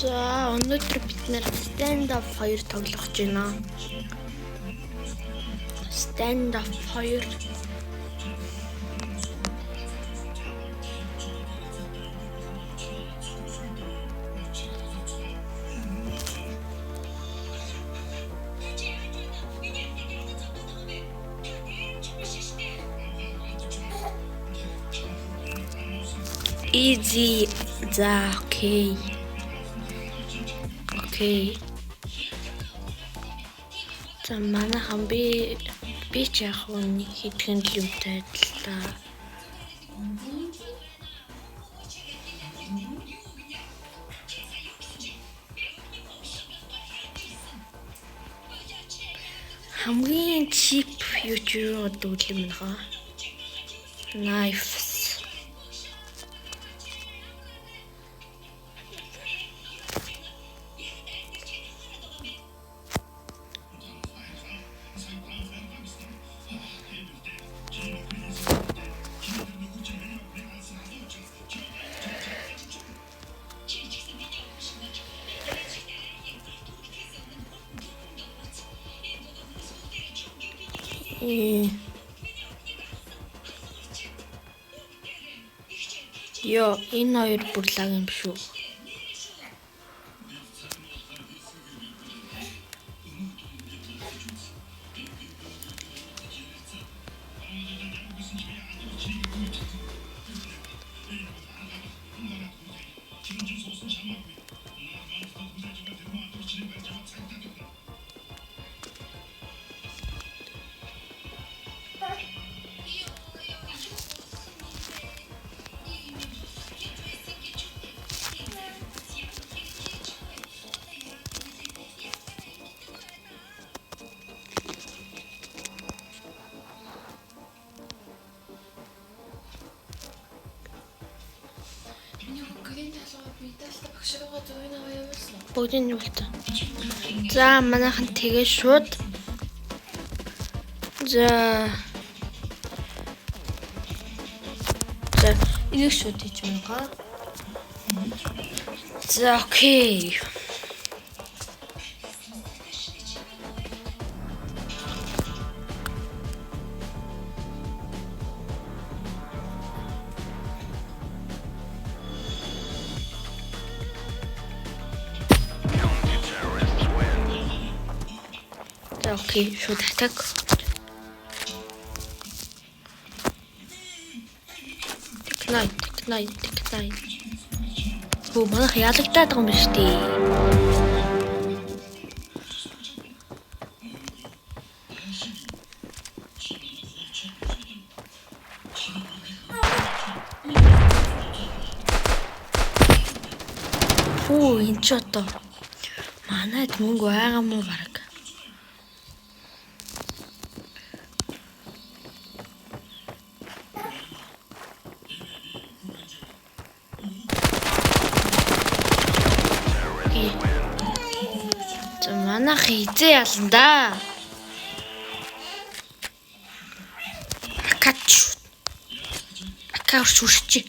За өнөөдөр бид нэр stand up 2 тоглох гэж байна. Stand up 2. Easy. За окей. Окей. За манайхан би ч яг нэг хэдхэн юмтай адилтаа. Хамгийн cheap юу дүүлэм нөхөө. Knives. Йоо, энэ хоёр бүр лаг юм шүү. Бүгдийн нь үлдээ. За манайхан тэгээ шууд. За энийг шууд хийж байгаа. За окей. Окей, шууд атак. Технай. Оо манайх ялагдаад байгаа юм биш үү? Оо энэ ч одоо манайд мөнгө байгаа мó бараг. Манайх хизээ ялан да. Акач үрчи.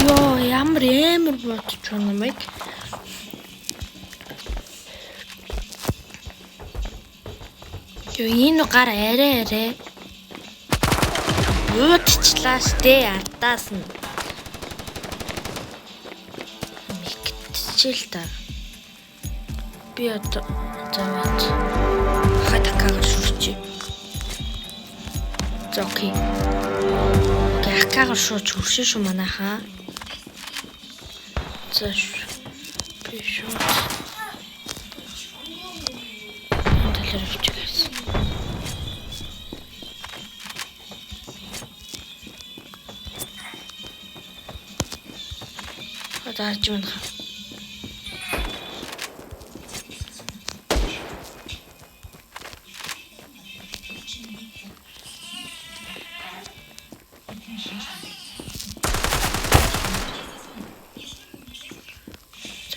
Йоо, ямар бодож байна мэг. Йоо, энэ гар арай. Уудчлаа штэ ардаас нь. Мэгтчихэл та. Би одоо замаач. Хатакаа шүрчи. За окей. Гахкаа шууд шүршин шүү манайхаа. За би шууд. Дарж байна.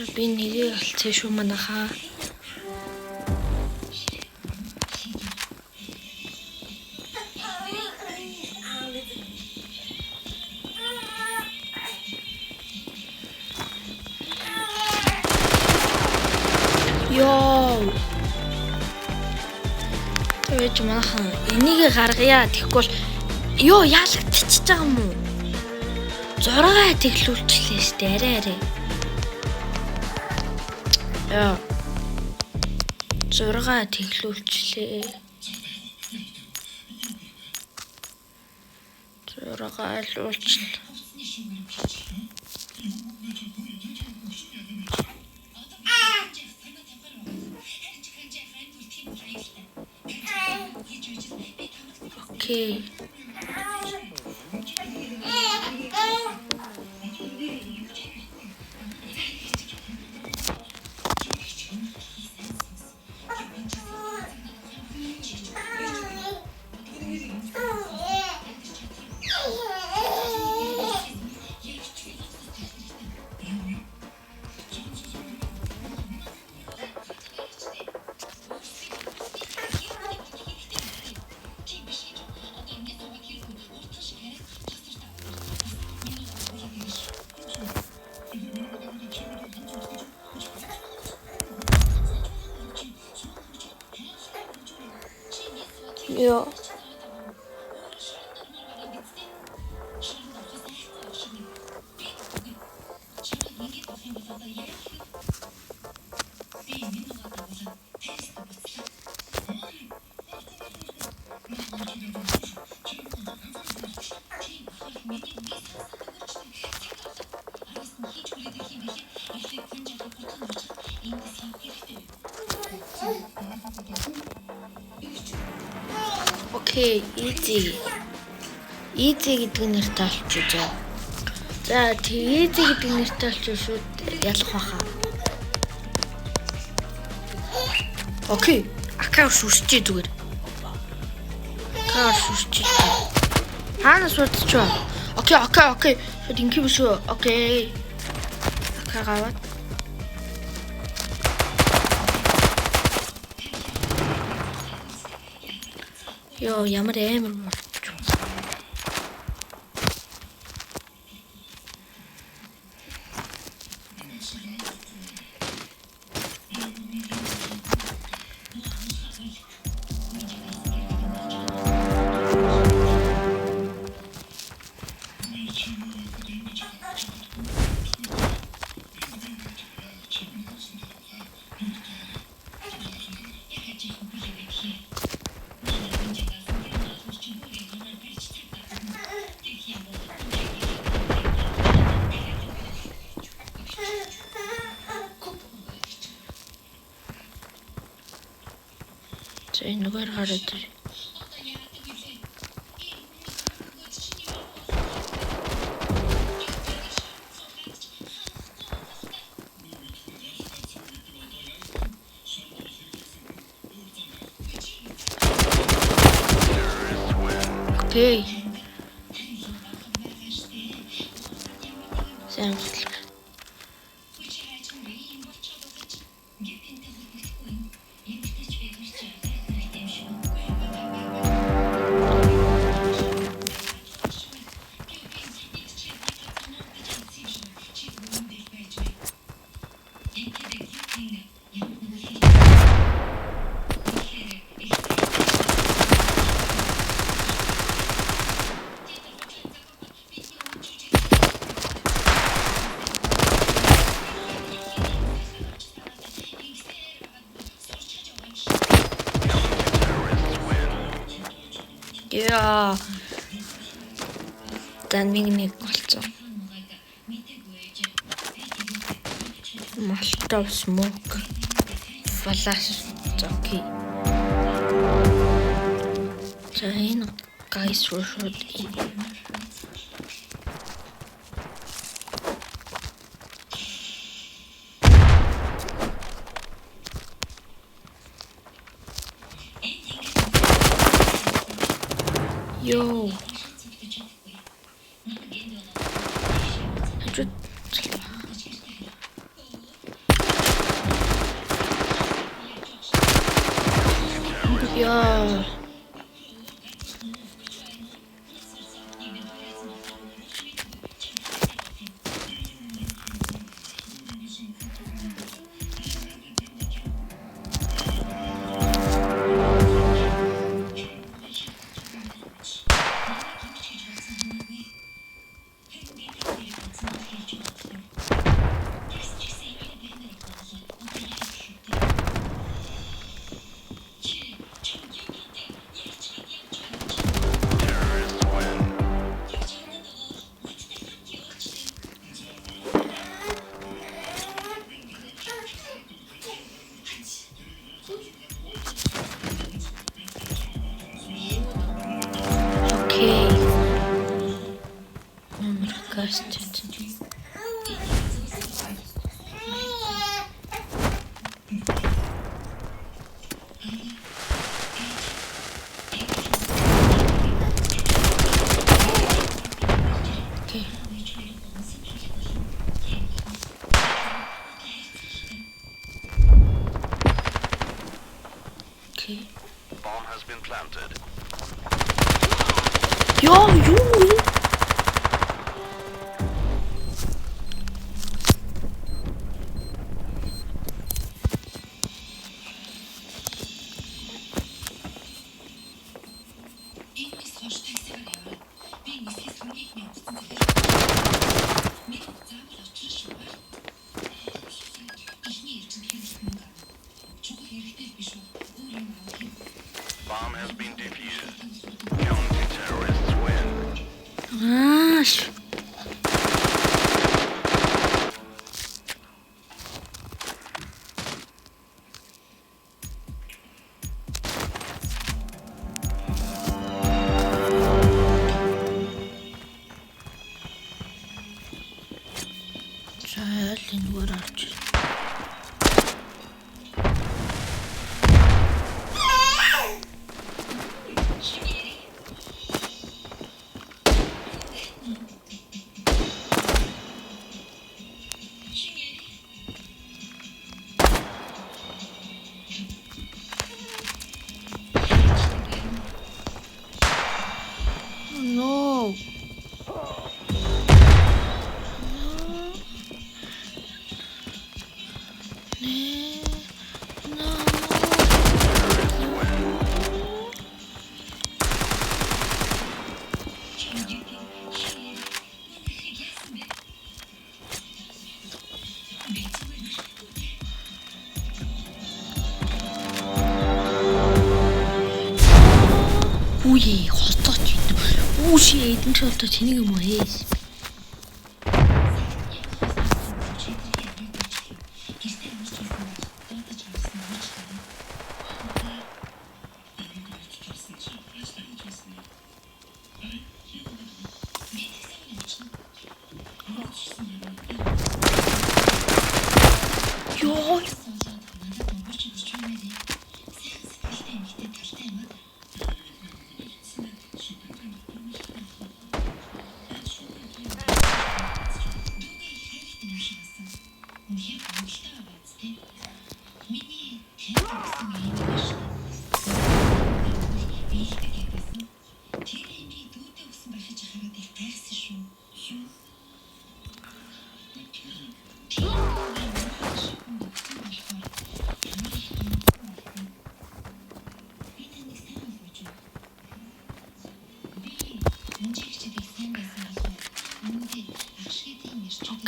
За би нэгийг олцсон шүү манайхаа. Йоо. Тэгэж манайхан энийг гаргая. Тэгэхгүй бол ёо яалагдчихж байгаа юм уу? Зургаа тэглүүлчихлээ штэ арай. Яа. Зургаа тэглүүлчихлээ. Зургаа илүүлчихлээ. Окей. Йоо. Окей, easy. Easy гэдэг нэртэй олчихъя. За, easy гэдэг нэртэй олчихъя шүүд ялах байхаа. Окей, акаар шүрчээ зүгээр. Акаар шүрчээ. Хаанаас урдчихв? Окей. Шууд ингэв шүү. Окей. Акаар гаваад. Йоо, ямар амар болчих. За энэгээр хараад ир. Окей. Сайн боллоо. Яа. Дан нэг болцсон. Molotov smoke. Flash. Окей. За энэ guys шууд Йоо. Яа. Окей. Кастет. Окей. Окей. Bomb has been planted. Яа, юу вэ? Bomb has been defused. Counter-terrorists win. Ааш. Зайл энэгээр орж. No. Үе хотооч идэв. Үушээ эдэн ч одоо чиний юм уу хээс. Ёо.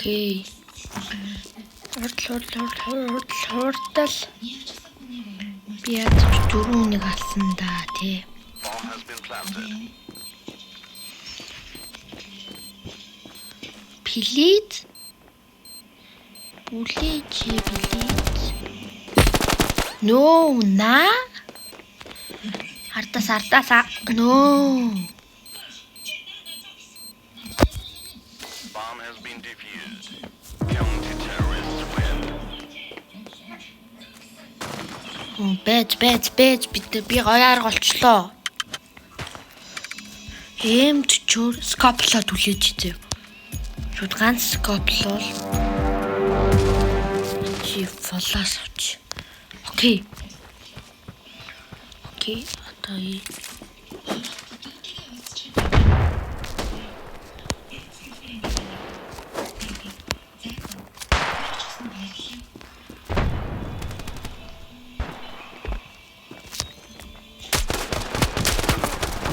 Окей. Хурдал. Би яаж ч 4 нэг алсан да тий. Bomb has been planted. Плит. Бүлээж плит. No, на. Ардаас. No. Bomb has been defused. Counter-terrorists win. Бэж би гоёар голчлоо. Эмд чөр скоплоо түлээж зөө. Шууд ганц скоплол. Чи фолоос авч. Окей. Окей, одоо и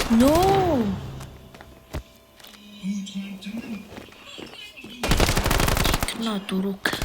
No. На дурак.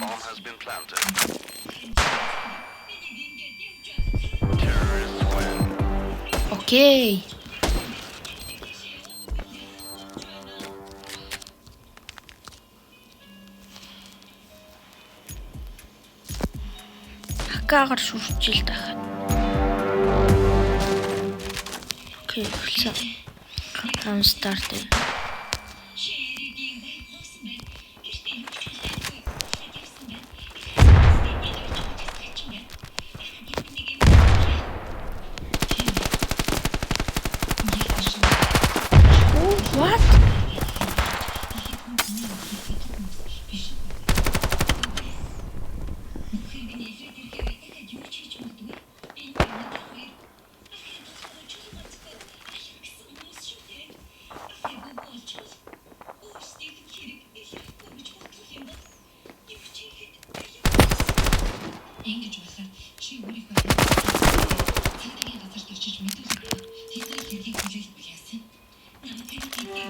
Bomb has been planted. Terrorists win. Окей. Хакаагаар шүрчил дахад. Окей, эхэлсэн. Round started. What? Ингэж болохоор чи өөрийгөө цагдаагийн газарт очиж мэдүүлэх. Тэдний хэргийг хүлээх яасан. Намайг тэдний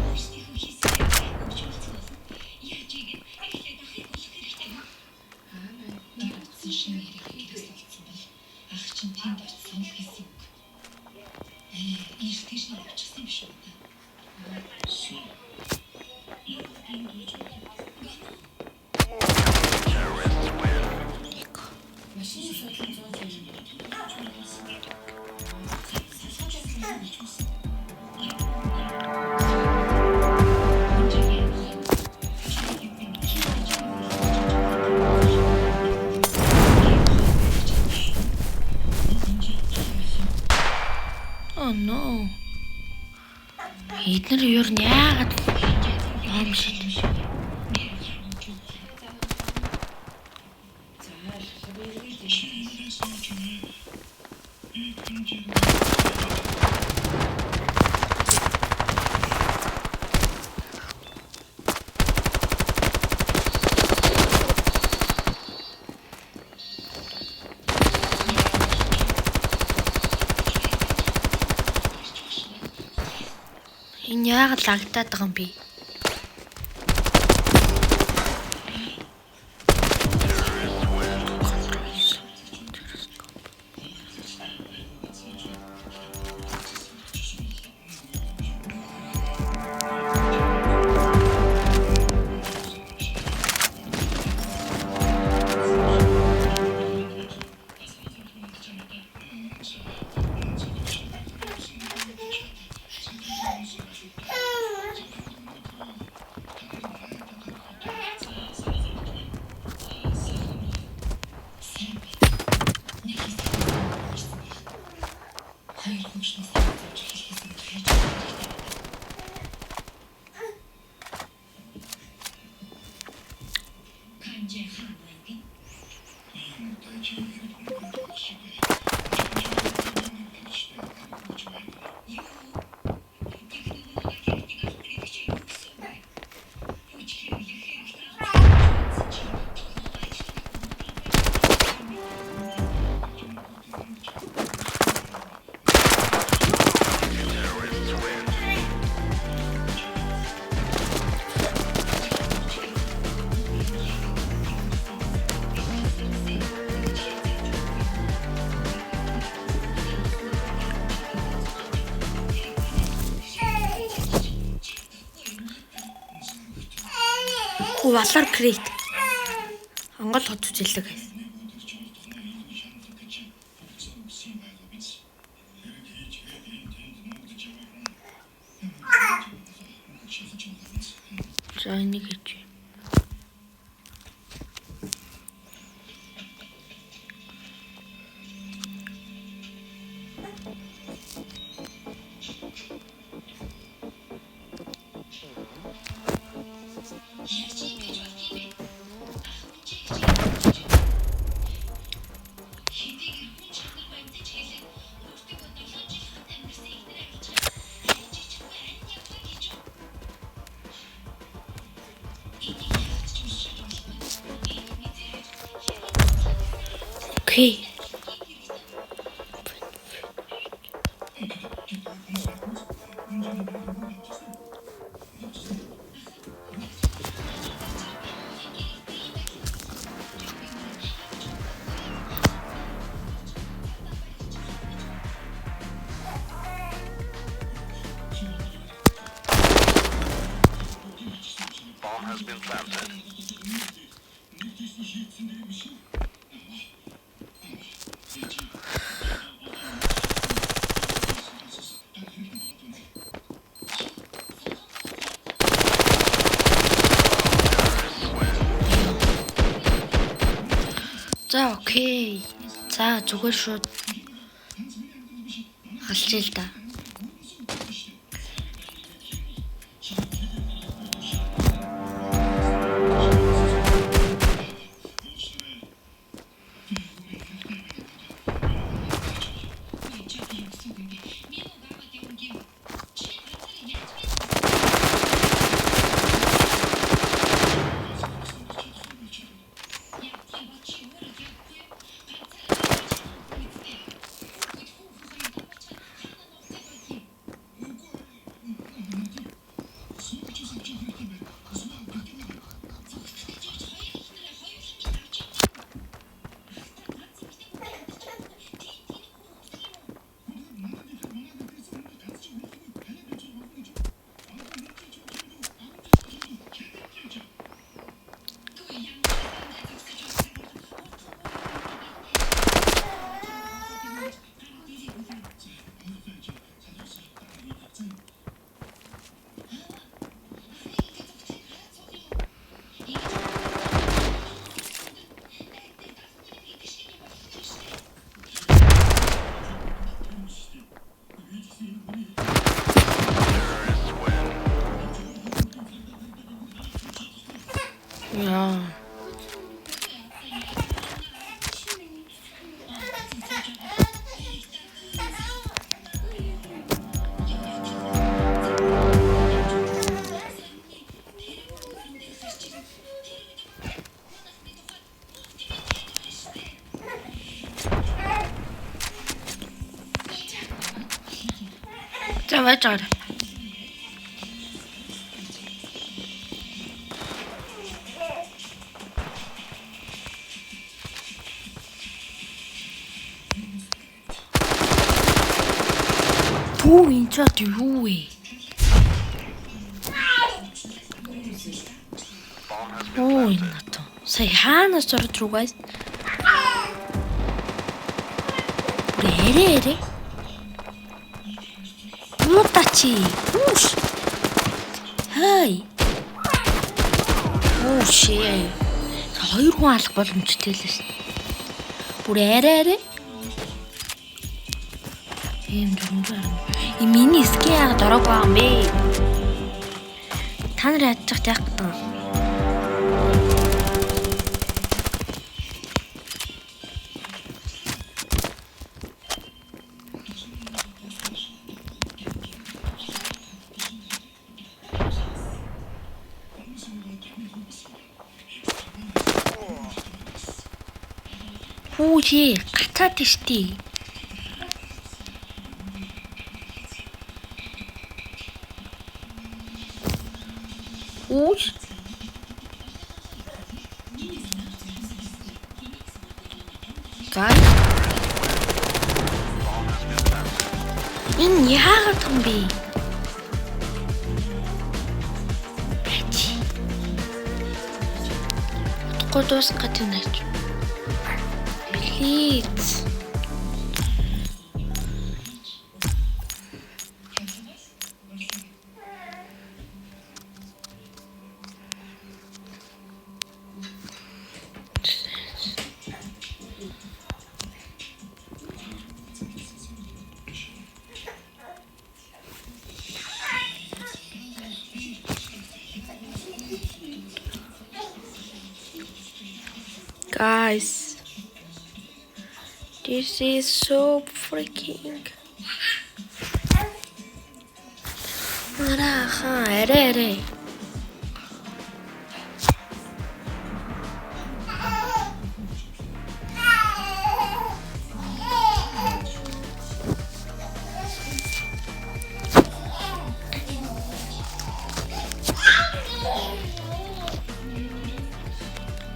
өөрсдийнхөө хийсэн өөрчлөлт яаж ийгээд эхлээд ахыг болох хэрэгтэй. Нэрсэн шинэ хэргийг хэвсэлсэн бол ах чинь тэнд очсон л гэсэн үг. Ийш тийш явчихсан юм шүү дээ. Terrorists win. Oh no. Эднэр юу нь яагаад ном шиг энэ яагаад лагтаад байгаа юм бэ? Хоёр хөвчнээс авч хэлхээсэн хайж хэрэгтэй. Канжи ханбайгийн Terrorists win. Валар крейт. Монгол хот үзэлэг. За энийг хийж. Окей. Bomb has been planted. За окей. За зүгээр шууд халчих л да. Яа. За ваачаар. Пүү энэ ч юу вэ? Оо энэ нато. Сая хаанаас зурд руугаас? Бэрээ. Мутачи. Уш. Хай. Ошээ. Хоёр хүн алах боломжтой л шээ. Бүр арай. Ийм дүнгээр. И миний скин яг дорог байгаа юм бэ. Та нар ядчих яг гэдэг. Хүүжээ гацаад штий. Үш. Гай. Энэ яагаад юм бэ? Гудус гатынаач. Please. Guys, this is so freaking. Arey.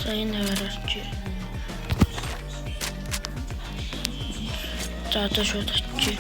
За энэ хараач. За одоо шууд очиж.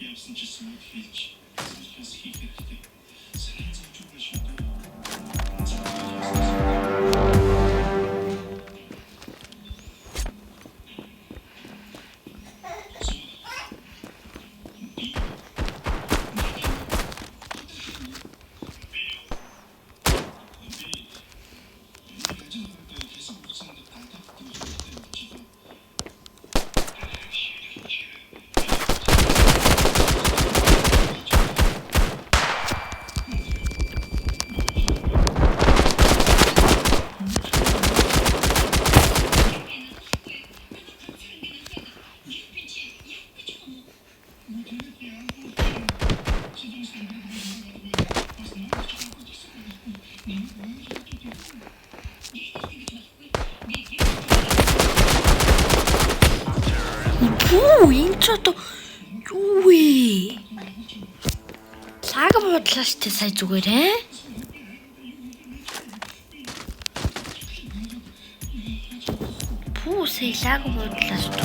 Явсан ч гэсэн хэлж бас хийх хэрэгтэй. Сайн зовж байгаа шүү дээ. Энэ ч одоо юу вэ? Лаг буудлаа штэ сая зүгээр ээ. Пүү сая лаг буудлаа штэ.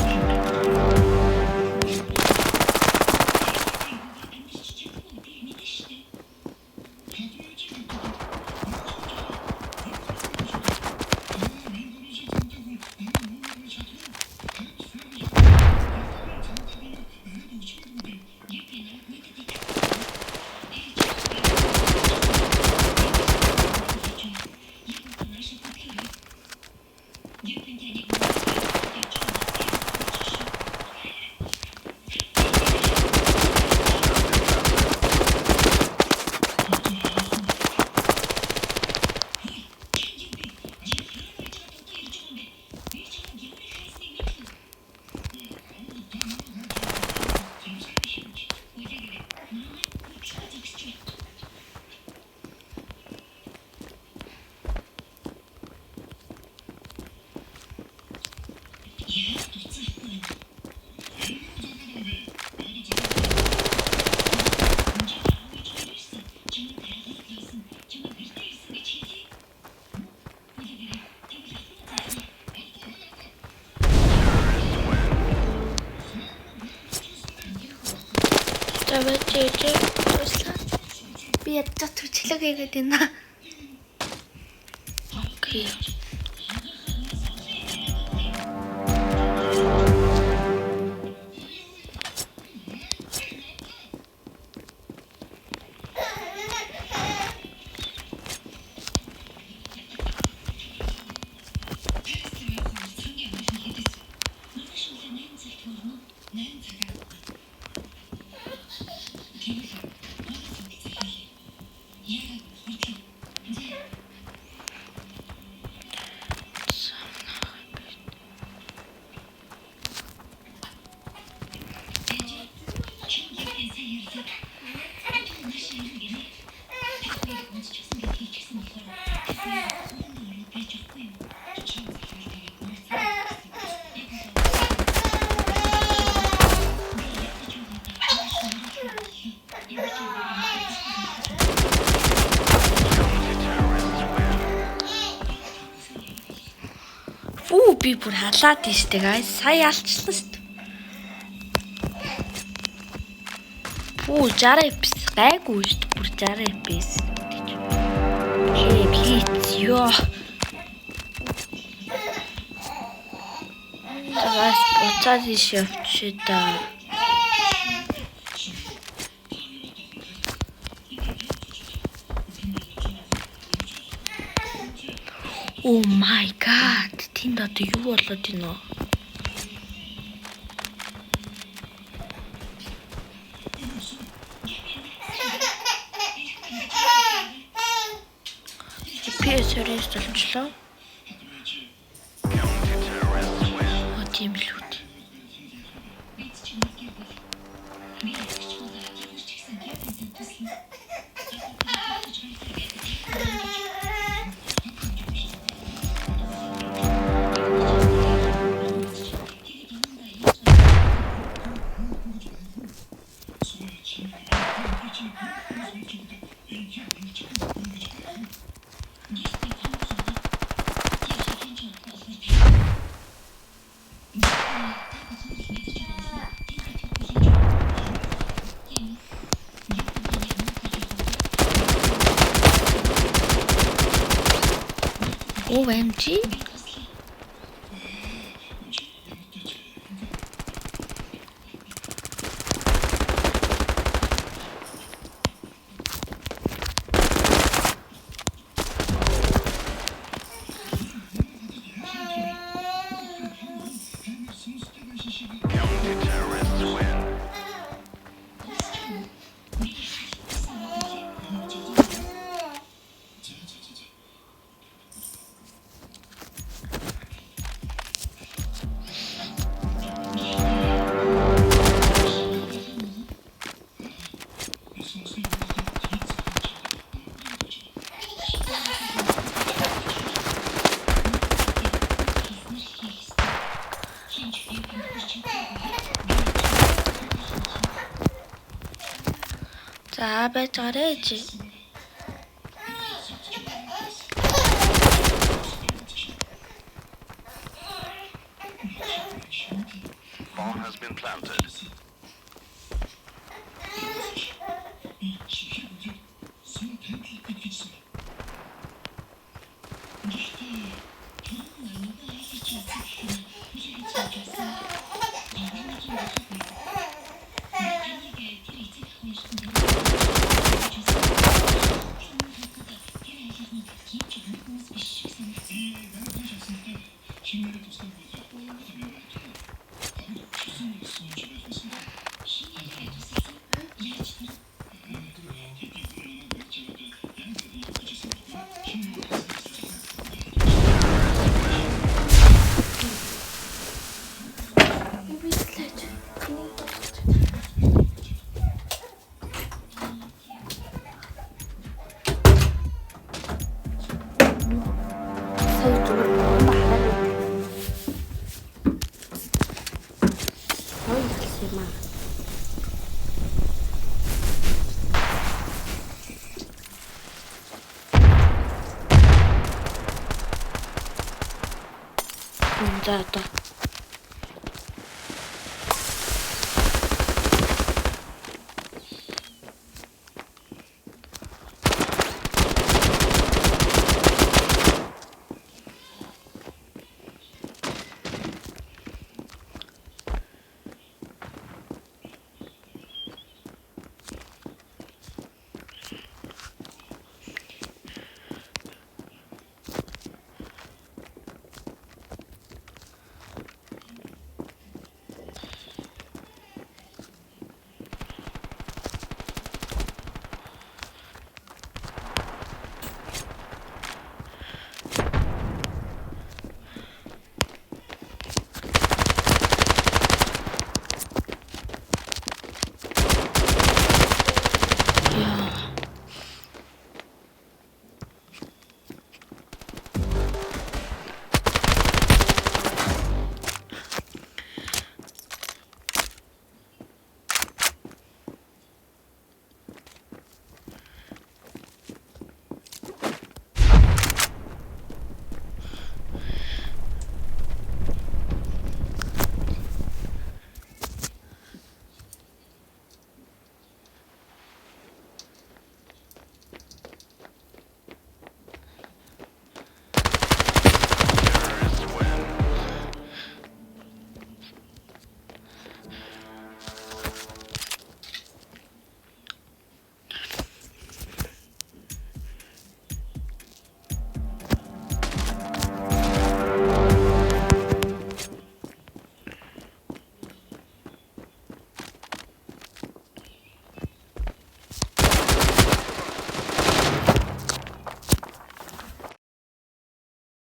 Би ядаж төрчлөг хийгээд байна. Окей. би бүр халаад ийштэй гайс. Сая алчлаа шүү дээ. Оо 60 FPS гайгүй шүү дээ. Бүр 60 FPS. Плиз ёо. Тэгээс буцаад ийш явчих да. Oh my god. Тэнд одоо юу болоод байна вэ? PS-ээр болчихлоо. Оо тийм л үү. бид ч юм гээд бол би ч юм уу гэж чигсэн гэдэг төсөл. OMG. За байж гараач. Bomb has been planted. За одоо